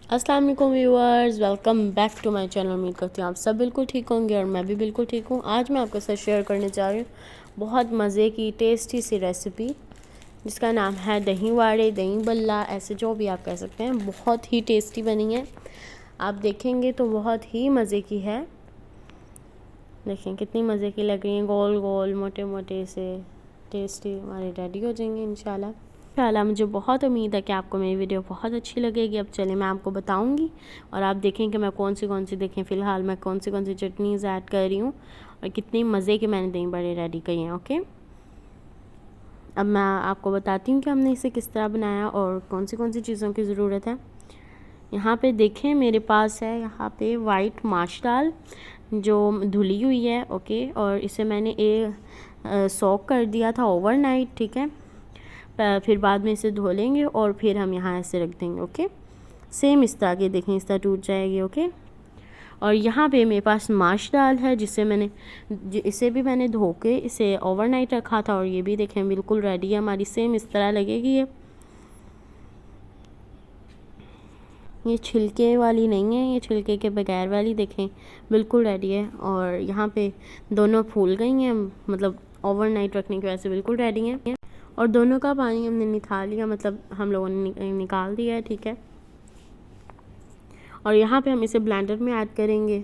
अस्सलाम वालेकुम viewers, welcome back to my channel. उम्मीद करती हूँ आप सब बिल्कुल ठीक होंगे और मैं भी बिल्कुल ठीक हूँ। आज मैं आपके साथ शेयर करने जा रही हूँ बहुत मज़े की टेस्टी सी रेसिपी जिसका नाम है दही वाड़े, दही बल्ला, ऐसे जो भी आप कह सकते हैं। बहुत ही टेस्टी बनी है, आप देखेंगे तो बहुत ही मज़े की है। देखें कितनी मज़े की लग रही है, गोल गोल मोटे मोटे से टेस्टी हमारे रेडी हो जाएंगे इंशाल्लाह। मुझे बहुत उम्मीद है कि आपको मेरी वीडियो बहुत अच्छी लगेगी। अब चलिए मैं आपको बताऊंगी और आप देखें कि मैं कौन सी देखें फ़िलहाल मैं कौन सी चटनीज़ ऐड कर रही हूँ और कितनी मज़े के मैंने दही बड़े रेडी किए हैं। ओके, अब मैं आपको बताती हूँ कि हमने इसे किस तरह बनाया और कौन सी चीज़ों की ज़रूरत है। यहाँ पे देखें मेरे पास है यहाँ पे वाइट माश दाल जो धुली हुई है। ओके, और इसे मैंने सोक कर दिया था ओवरनाइट। ठीक है, फिर बाद में इसे धो लेंगे और फिर हम यहाँ ऐसे रख देंगे। ओके, सेम इस तरह के देखें, इस तरह टूट जाएगी। ओके, और यहाँ पे मेरे पास माश दाल है इसे भी मैंने धो के इसे ओवरनाइट रखा था और ये भी देखें बिल्कुल रेडी है हमारी, सेम इस तरह लगेगी। ये छिलके वाली नहीं है, ये छिलके के बगैर वाली देखें बिल्कुल रेडी है। और यहाँ पे दोनों फूल गई हैं, मतलब ओवरनाइट रखने की वजह से बिल्कुल रेडी हैं। और दोनों का पानी हमने निकाल लिया, मतलब हम लोगों ने निकाल दिया है। ठीक है, और यहाँ पे हम इसे ब्लेंडर में ऐड करेंगे।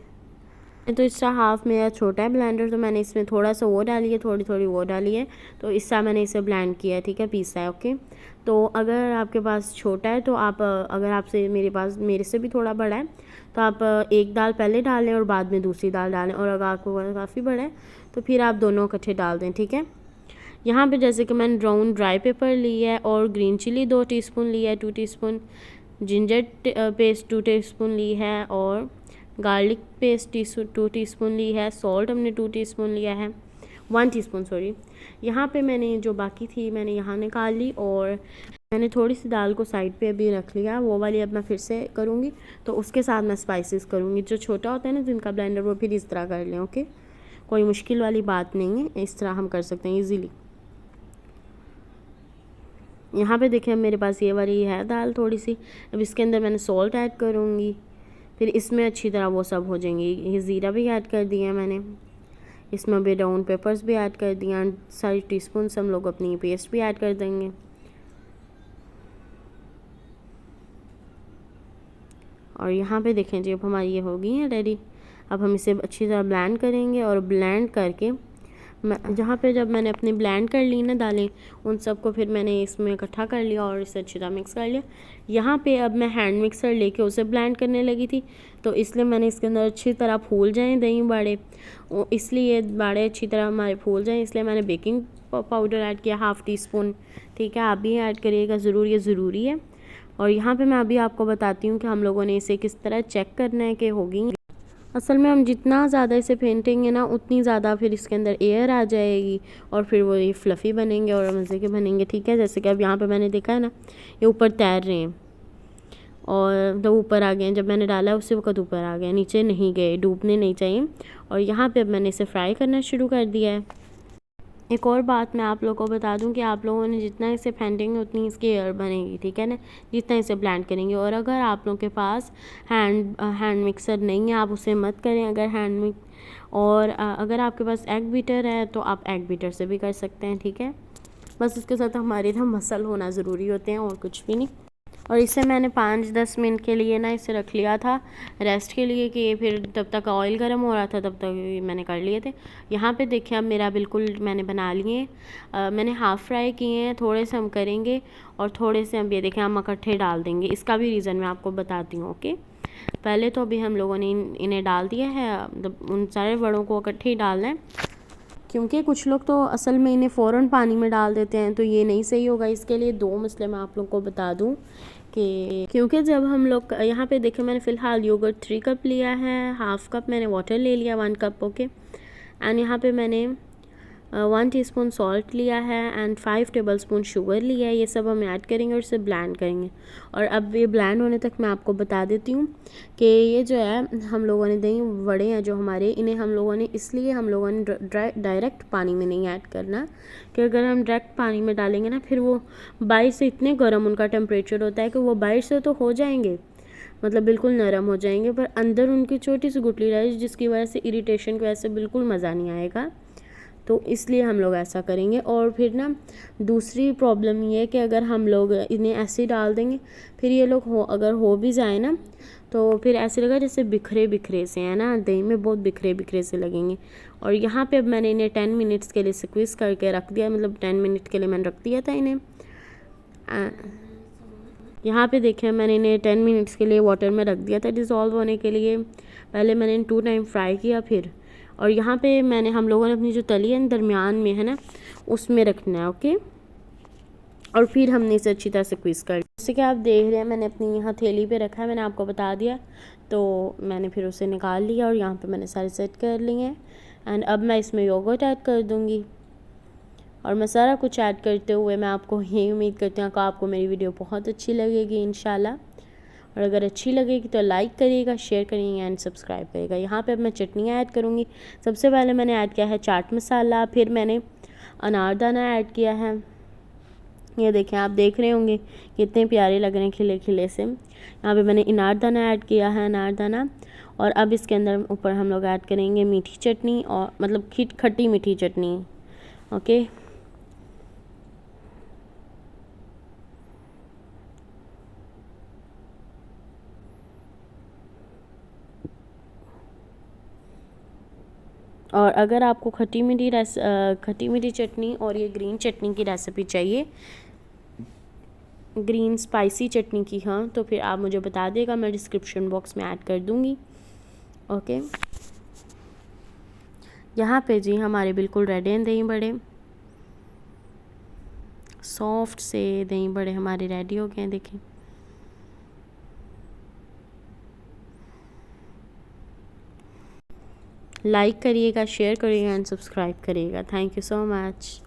तो इसका हाफ मेरा छोटा है ब्लेंडर, तो मैंने इसमें थोड़ा सा वो डाली है, थोड़ी थोड़ी वो डाली है, तो इससे मैंने इसे ब्लेंड किया है। ठीक है, पीसा है। ओके, तो अगर आपके पास छोटा है तो आप अगर आपसे मेरे से भी थोड़ा बड़ा है तो आप एक दाल पहले डालें और बाद में दूसरी दाल डालें, और अगर आपको काफ़ी बड़ा है तो फिर आप दोनों इकट्ठे डाल दें। ठीक है, यहाँ पे जैसे कि मैंने ब्राउन ड्राई पेपर ली है और ग्रीन चिली 2 टीस्पून ली है, 2 टीस्पून जिंजर पेस्ट 2 टीस्पून ली है, और गार्लिक पेस्ट 2 टीस्पून ली है, सॉल्ट हमने 2 टीस्पून लिया है, 1 टीस्पून सॉरी। यहाँ पे मैंने जो बाकी थी मैंने यहाँ निकाल ली और मैंने थोड़ी सी दाल को साइड पे अभी रख लिया, वो वाली अब मैं फिर से करूँगी तो उसके साथ मैं स्पाइसेस करूँगी। जो छोटा होता है ना जिनका ब्लेंडर, वो फिर इस तरह कर लें। ओके, कोई मुश्किल वाली बात नहीं है, इस तरह हम कर सकते हैं ईज़िली। यहाँ पे देखिए मेरे पास ये वाली है दाल थोड़ी सी, अब इसके अंदर मैंने सॉल्ट ऐड करूँगी, फिर इसमें अच्छी तरह वो सब हो जाएंगी। ये ज़ीरा भी ऐड कर दिया मैंने, इसमें भी ब्राउन पेपर्स भी ऐड कर दिया, सारी टीस्पून हम लोग अपनी पेस्ट भी ऐड कर देंगे। और यहाँ पे देखें जी अब हमारी ये हो गई है रेडी। अब हम इसे अच्छी तरह ब्लेंड करेंगे और ब्लेंड करके जहाँ पे जब मैंने अपनी ब्लेंड कर ली ना दालें, उन सबको फिर मैंने इसमें इकट्ठा कर लिया और इसे अच्छी तरह मिक्स कर लिया। यहाँ पे अब मैं हैंड मिक्सर लेके उसे ब्लेंड करने लगी थी, तो इसलिए मैंने इसके अंदर अच्छी तरह फूल जाएँ दही बाड़े, इसलिए बाड़े अच्छी तरह हमारे फूल जाएँ, इसलिए मैंने बेकिंग पाउडर ऐड किया 1/2 टीस्पून। ठीक है, आप भी ऐड करिएगा ज़रूर, ये ज़रूरी है। और यहाँ पे मैं अभी आपको बताती हूँ कि हम लोगों ने इसे किस तरह चेक करना है कि होगी। असल में हम जितना ज़्यादा इसे फेंटेंगे ना उतनी ज़्यादा फिर इसके अंदर एयर आ जाएगी और फिर वो ये फ्लफ़ी बनेंगे और मज़े के बनेंगे। ठीक है, जैसे कि अब यहाँ पे मैंने देखा है ना ये ऊपर तैर रहे हैं और तो ऊपर आ गए हैं, जब मैंने डाला उससे वक्त ऊपर आ गया, नीचे नहीं गए, डूबने नहीं चाहिए। और यहाँ पे अब मैंने इसे फ्राई करना शुरू कर दिया है। एक और बात मैं आप लोगों को बता दूं कि आप लोगों ने जितना इसे फेंटेंगे उतनी इसकी एयर बनेगी। ठीक है ना, जितना इसे ब्लेंड करेंगे। और अगर आप लोगों के पास हैंड मिक्सर नहीं है आप उसे मत करें। और अगर आपके पास एग बीटर है तो आप एग बीटर से भी कर सकते हैं। ठीक है, बस इसके साथ हमारे ना मसल होना ज़रूरी होते हैं और कुछ भी नहीं। और इसे मैंने 5-10 मिनट के लिए ना इसे रख लिया था रेस्ट के लिए, कि फिर तब तक ऑयल गर्म हो रहा था तब तक मैंने कर लिए थे। यहाँ पे देखिए अब मेरा बिल्कुल मैंने बना लिए, मैंने हाफ़ फ्राई किए हैं, थोड़े से हम करेंगे और थोड़े से हम ये देखें हम इकट्ठे डाल देंगे। इसका भी रीज़न मैं आपको बताती हूँ। ओके, पहले तो अभी हम लोगों ने इन्हें डाल दिया है, उन सारे बड़ों को इकट्ठे ही डालना है, क्योंकि कुछ लोग तो असल में इन्हें फ़ौरन पानी में डाल देते हैं, तो ये नहीं सही होगा। इसके लिए 2 मसले मैं आप लोगों को बता दूं कि क्योंकि जब हम लोग यहाँ पे देखें मैंने फ़िलहाल योगर्ट 3 कप लिया है, हाफ़ कप मैंने वाटर ले लिया, 1 कप। ओके, एंड यहाँ पे मैंने 1 टीस्पून सॉल्ट लिया है एंड 5 टेबलस्पून शुगर लिया है। ये सब हम ऐड करेंगे और इसे ब्लेंड करेंगे। और अब ये ब्लेंड होने तक मैं आपको बता देती हूँ कि ये जो है हम लोगों ने दही वड़े हैं जो हमारे, इन्हें हम लोगों ने इसलिए हम लोगों ने डायरेक्ट पानी में नहीं ऐड करना, कि अगर हम डायरेक्ट पानी में डालेंगे ना फिर वो बाहर से इतने गर्म उनका टेम्परेचर होता है कि वो बाहर से तो हो जाएंगे मतलब बिल्कुल नरम हो जाएंगे, पर अंदर उनकी छोटी सी गुठली रहेगी, जिसकी वजह से इरिटेशन की वजह से बिल्कुल मज़ा नहीं आएगा। तो इसलिए हम लोग ऐसा करेंगे। और फिर ना दूसरी प्रॉब्लम ये है कि अगर हम लोग इन्हें ऐसे डाल देंगे, फिर ये लोग अगर हो भी जाए ना, तो फिर ऐसे लगा जैसे बिखरे बिखरे से है ना, दही में बहुत बिखरे बिखरे से लगेंगे। और यहाँ पे अब मैंने इन्हें 10 मिनट्स के लिए स्क्वीज़ करके रख दिया, मतलब 10 मिनट के लिए मैंने रख दिया था इन्हें। यहाँ पे देखें, मैंने इन्हें 10 मिनट्स के लिए वाटर में रख दिया था डिज़ोल्व होने के लिए। पहले मैंने इन 2 टाइम फ्राई किया फिर। और यहाँ पे हम लोगों ने अपनी जो तली है दरमियान में है ना, उसमें रखना है, ओके। और फिर हमने इसे अच्छी तरह से स्क्वीज़ कर, जैसे कि आप देख रहे हैं मैंने अपनी यहाँ थैली पे रखा है, मैंने आपको बता दिया। तो मैंने फिर उसे निकाल लिया और यहाँ पे मैंने सारे सेट कर लिए हैं। एंड अब मैं इसमें योगर्ट ऐड कर दूँगी। और मैं सारा कुछ ऐड करते हुए मैं आपको यही उम्मीद करती हूँ कि आपको मेरी वीडियो बहुत अच्छी लगेगी इंशाल्लाह। और अगर अच्छी लगेगी तो लाइक करिएगा, शेयर करिएगा एंड सब्सक्राइब करिएगा। यहाँ पे अब मैं चटनियाँ ऐड करूँगी। सबसे पहले मैंने ऐड किया है चाट मसाला, फिर मैंने अनारदाना ऐड किया है। ये देखें, आप देख रहे होंगे कितने प्यारे लग रहे हैं खिले खिले से। यहाँ पे मैंने अनारदाना ऐड किया है, अनारदाना। और अब इसके अंदर ऊपर हम लोग ऐड करेंगे मीठी चटनी, और मतलब खट्टी मीठी चटनी, ओके। और अगर आपको खट्टी मीठी चटनी और ये ग्रीन चटनी की रेसिपी चाहिए, ग्रीन स्पाइसी चटनी की, हाँ, तो फिर आप मुझे बता देगा, मैं डिस्क्रिप्शन बॉक्स में ऐड कर दूँगी, ओके। यहाँ पे जी हमारे बिल्कुल रेडी हैं दही बड़े, सॉफ्ट से दही बड़े हमारे रेडी हो गए हैं, देखें। लाइक करिएगा, शेयर करिएगा एंड सब्सक्राइब करिएगा। Thank you so much.